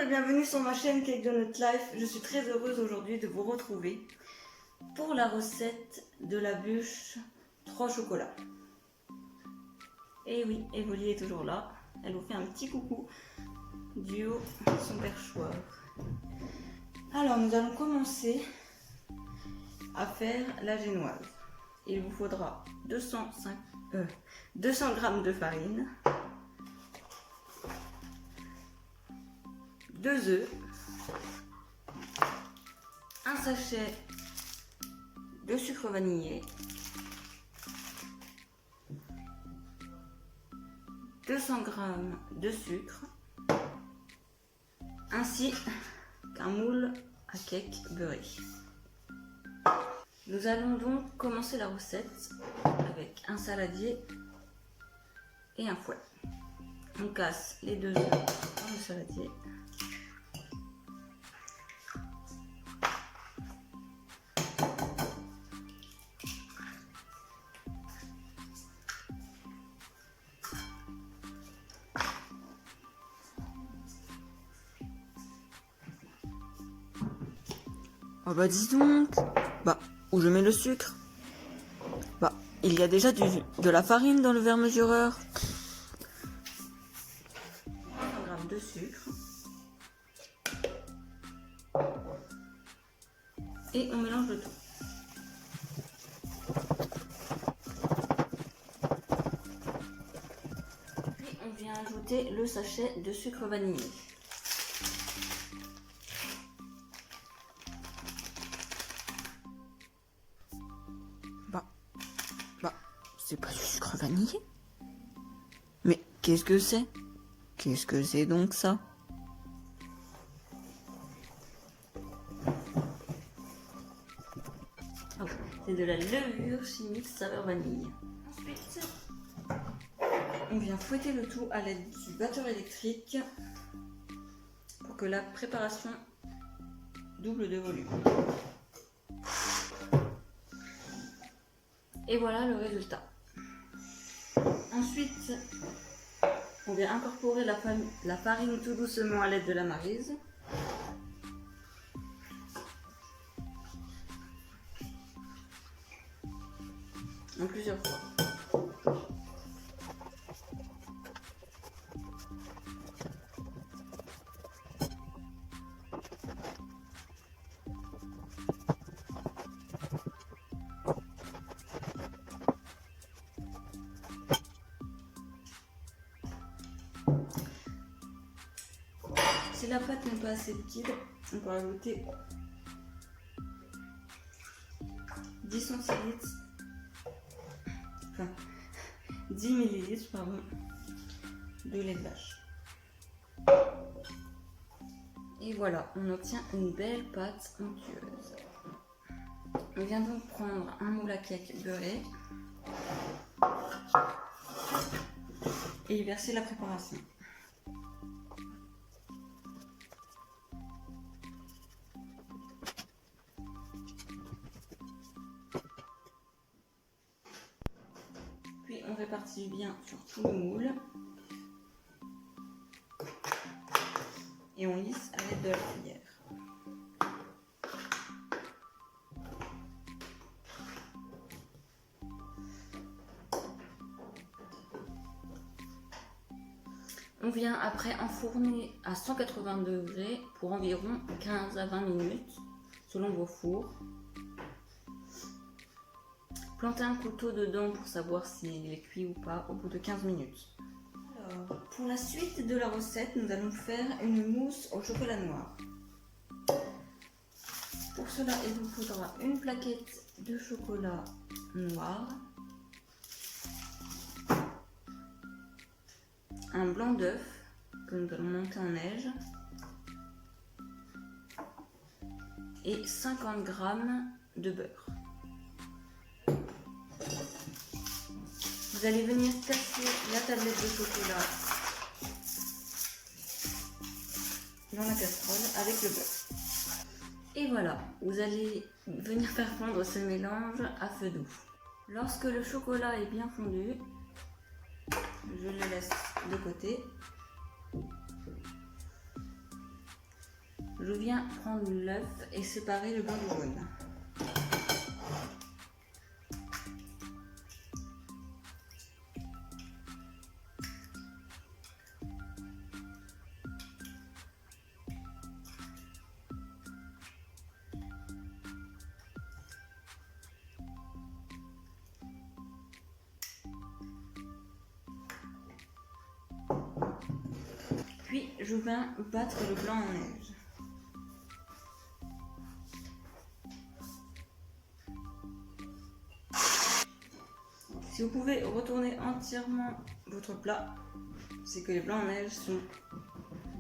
et bienvenue sur ma chaîne Cake Donut Life. Je suis très heureuse aujourd'hui de vous retrouver pour la recette de la bûche 3 chocolats. Et oui, Evoli est toujours là. Elle vous fait un petit coucou du haut de son perchoir. Alors nous allons commencer à faire la génoise. Il vous faudra 200 g de farine, 2 œufs, un sachet de sucre vanillé, 200 g de sucre, ainsi qu'un moule à cake beurré. Nous allons donc commencer la recette avec un saladier et un fouet. On casse les 2 œufs dans le saladier. Oh bah dis donc, bah où je mets le sucre? Bah il y a déjà de la farine dans le verre mesureur. 100 g de sucre. Et on mélange le tout. Puis on vient ajouter le sachet de sucre vanillé. C'est pas du sucre vanillé? Mais qu'est-ce que c'est? Qu'est-ce que c'est donc ça? Oh, c'est de la levure chimique saveur vanille. Ensuite, on vient fouetter le tout à l'aide du batteur électrique pour que la préparation double de volume. Et voilà le résultat. Ensuite, on vient incorporer la farine tout doucement à l'aide de la maryse. En plusieurs fois. Si la pâte n'est pas assez liquide, on peut ajouter 10 centilitres, enfin 10 millilitres de lait de vache. Et voilà, on obtient une belle pâte onctueuse. On vient donc prendre un moule à cake beurré et y verser la préparation. Puis on répartit bien sur tout le moule et on lisse à l'aide de la cuillère. On vient après enfourner à 180 degrés pour environ 15 à 20 minutes selon vos fours. Plantez un couteau dedans pour savoir s'il est cuit ou pas au bout de 15 minutes. Alors, pour la suite de la recette, nous allons faire une mousse au chocolat noir. Pour cela, il vous faudra une plaquette de chocolat noir, un blanc d'œuf que nous allons monter en neige et 50 g de beurre. Vous allez venir casser la tablette de chocolat dans la casserole avec le beurre. Et voilà, vous allez venir faire fondre ce mélange à feu doux. Lorsque le chocolat est bien fondu, je le laisse de côté. je viens prendre l'œuf et séparer le blanc du jaune. Puis je viens battre le blanc en neige. Si vous pouvez retourner entièrement votre plat, c'est que les blancs en neige sont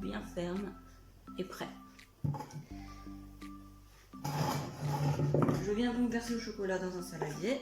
bien fermes et prêts. Je viens donc verser le chocolat dans un saladier.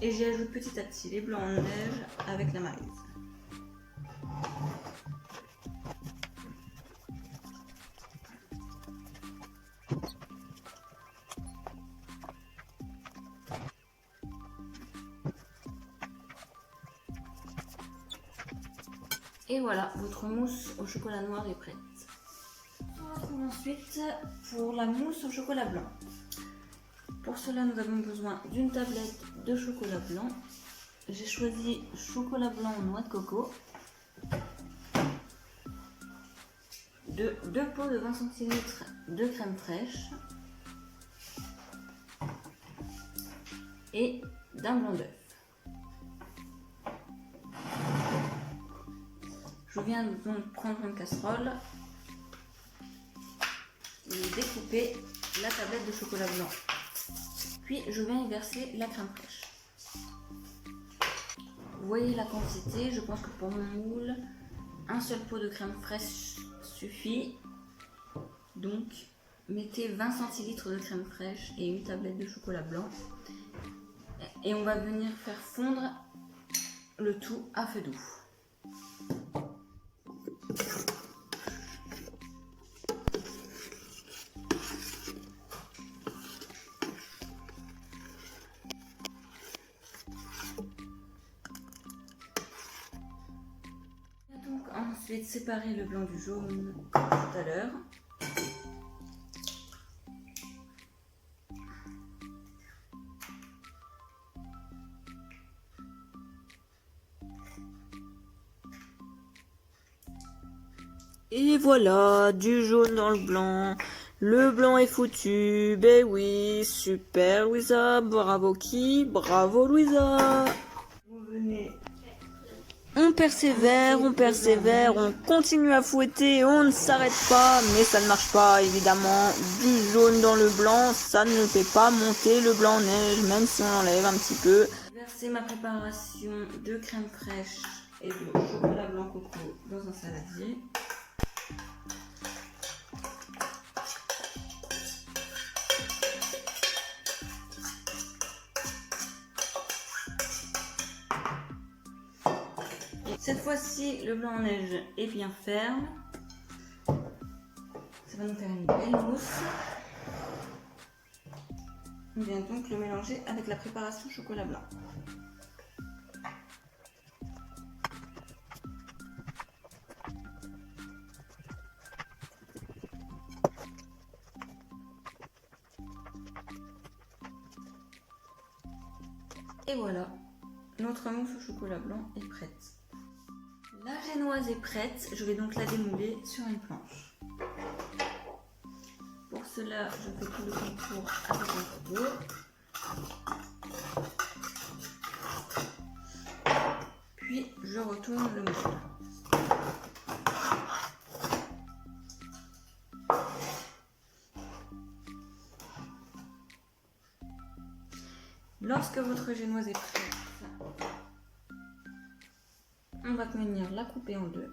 Et j'y ajoute petit à petit les blancs en neige avec la maryse. Et voilà, votre mousse au chocolat noir est prête. On va retrouver ensuite pour la mousse au chocolat blanc. Pour cela, nous avons besoin d'une tablette de chocolat blanc. J'ai choisi chocolat blanc noix de coco, deux pots de 20 centilitres de crème fraîche et d'un blanc d'œuf. Je viens donc prendre une casserole et découper la tablette de chocolat blanc. Puis je viens y verser la crème fraîche. Vous voyez la quantité, je pense que pour mon moule, un seul pot de crème fraîche suffit. Donc mettez 20 centilitres de crème fraîche et une tablette de chocolat blanc. Et on va venir faire fondre le tout à feu doux. Donc ensuite séparer le blanc du jaune comme tout à l'heure. Et voilà, du jaune dans le blanc. Le blanc est foutu. Ben oui, super Louisa. Bravo qui? Bravo Louisa. Vous venez. On persévère, on continue à fouetter, on ne s'arrête pas, mais ça ne marche pas évidemment. Du jaune dans le blanc, ça ne fait pas monter le blanc en neige, même si on enlève un petit peu. Verser ma préparation de crème fraîche et de chocolat blanc coco dans un saladier. Cette fois-ci, le blanc en neige est bien ferme. Ça va nous faire une belle mousse. On vient donc le mélanger avec la préparation chocolat blanc. Et voilà, notre mousse au chocolat blanc est prête. La génoise est prête, je vais donc la démouler sur une planche. Pour cela, je fais tout le contour avec un couteau. Puis je retourne le moule. Lorsque votre génoise est prête, on va venir la couper en deux.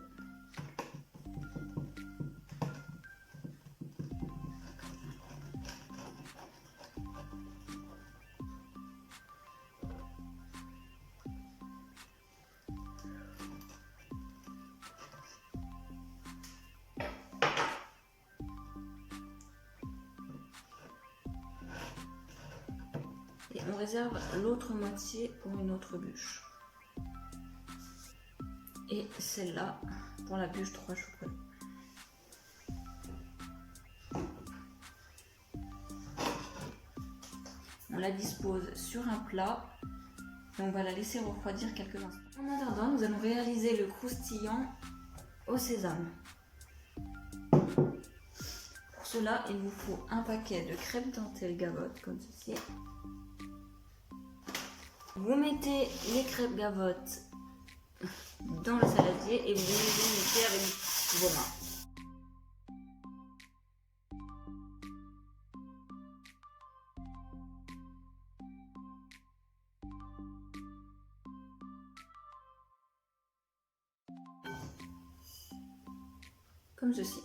on réserve l'autre moitié pour une autre bûche. Et celle-là pour la bûche 3 chocolats. On la dispose sur un plat et on va la laisser refroidir quelques instants. En attendant, nous allons réaliser le croustillant au sésame. Pour cela, il vous faut un paquet de crêpes dentelle Gavotte comme ceci. Vous mettez les crêpes Gavotte dans le saladier et vous les mettez avec vos mains. Comme ceci.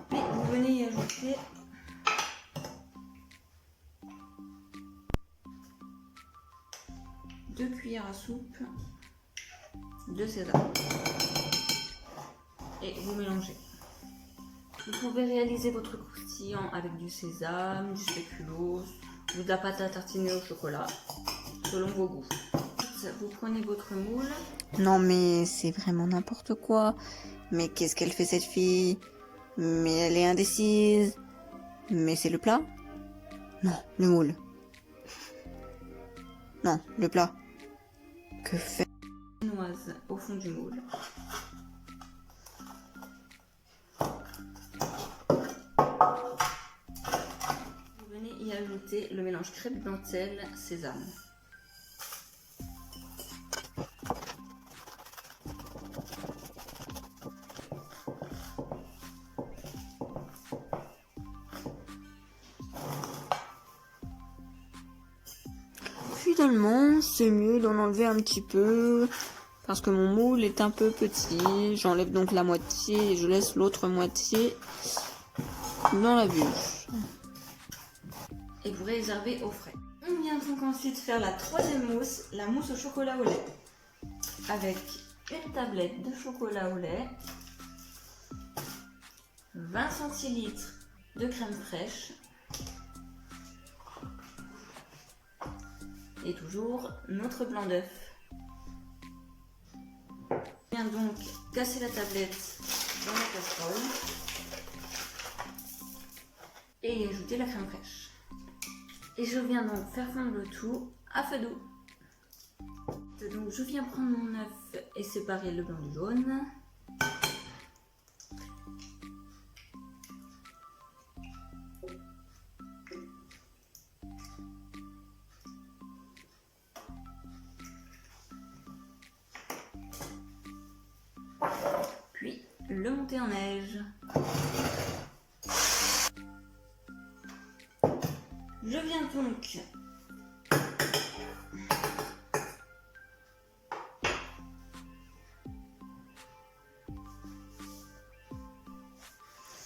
Puis vous venez y ajouter deux cuillères à soupe de sésame et vous mélangez. Vous pouvez réaliser votre croustillant avec du sésame, du spéculoos ou de la pâte à tartiner au chocolat, selon vos goûts. Vous prenez votre moule. Non mais c'est vraiment n'importe quoi. Mais qu'est-ce qu'elle fait cette fille? Mais elle est indécise. Mais c'est le plat? Non, le moule. Non, le plat. Que fait? Génoise au fond du moule. Vous venez y ajouter le mélange crêpe dentelle sésame. Finalement, c'est mieux d'en enlever un petit peu parce que mon moule est un peu petit. J'enlève donc la moitié et je laisse l'autre moitié dans la bûche. Et vous réservez au frais. On vient donc ensuite faire la troisième mousse, la mousse au chocolat au lait. Avec une tablette de chocolat au lait, 20 centilitres de crème fraîche, et toujours notre blanc d'œuf. On vient donc casser la tablette dans la casserole et y ajouter la crème fraîche. Et je viens donc faire fondre le tout à feu doux. Donc je viens prendre mon œuf et séparer le blanc du jaune. Puis le monter en neige. Je viens donc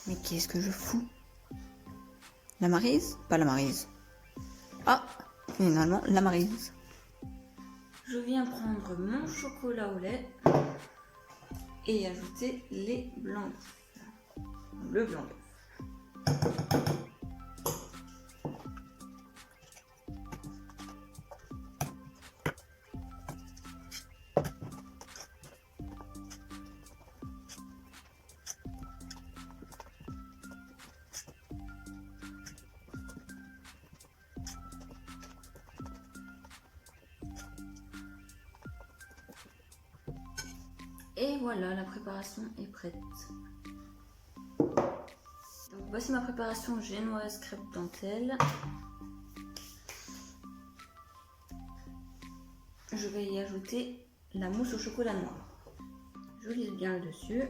Mais qu'est-ce que je fous? La Maryse? Pas la Maryse. Ah, finalement, la Maryse. je viens prendre mon chocolat au lait et y ajouter les blancs d'œuf. Le blanc d'œuf. Et voilà, la préparation est prête. Donc voici ma préparation génoise crêpe dentelle. Je vais y ajouter la mousse au chocolat noir. Je lisse bien le dessus.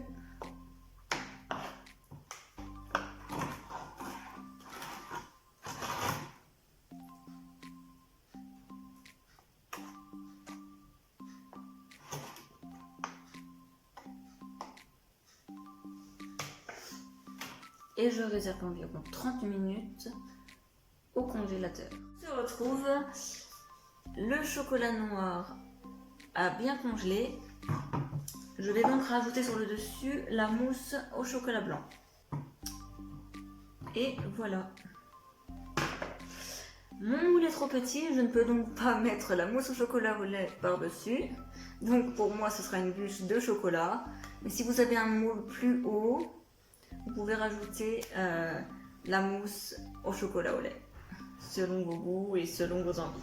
Et je réserve environ 30 minutes au congélateur. On se retrouve, le chocolat noir a bien congelé. Je vais donc rajouter sur le dessus la mousse au chocolat blanc. Et voilà. Mon moule est trop petit, je ne peux donc pas mettre la mousse au chocolat au lait par-dessus. Donc pour moi, ce sera une bûche de chocolat. Mais si vous avez un moule plus haut, vous pouvez rajouter la mousse au chocolat au lait, selon vos goûts et selon vos envies.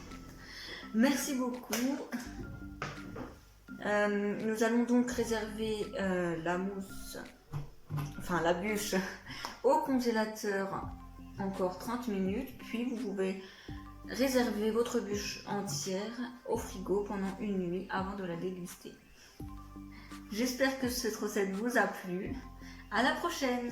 Merci beaucoup. Nous allons donc réserver la mousse, enfin la bûche, au congélateur encore 30 minutes, puis vous pouvez réserver votre bûche entière au frigo pendant une nuit avant de la déguster. J'espère que cette recette vous a plu. À la prochaine!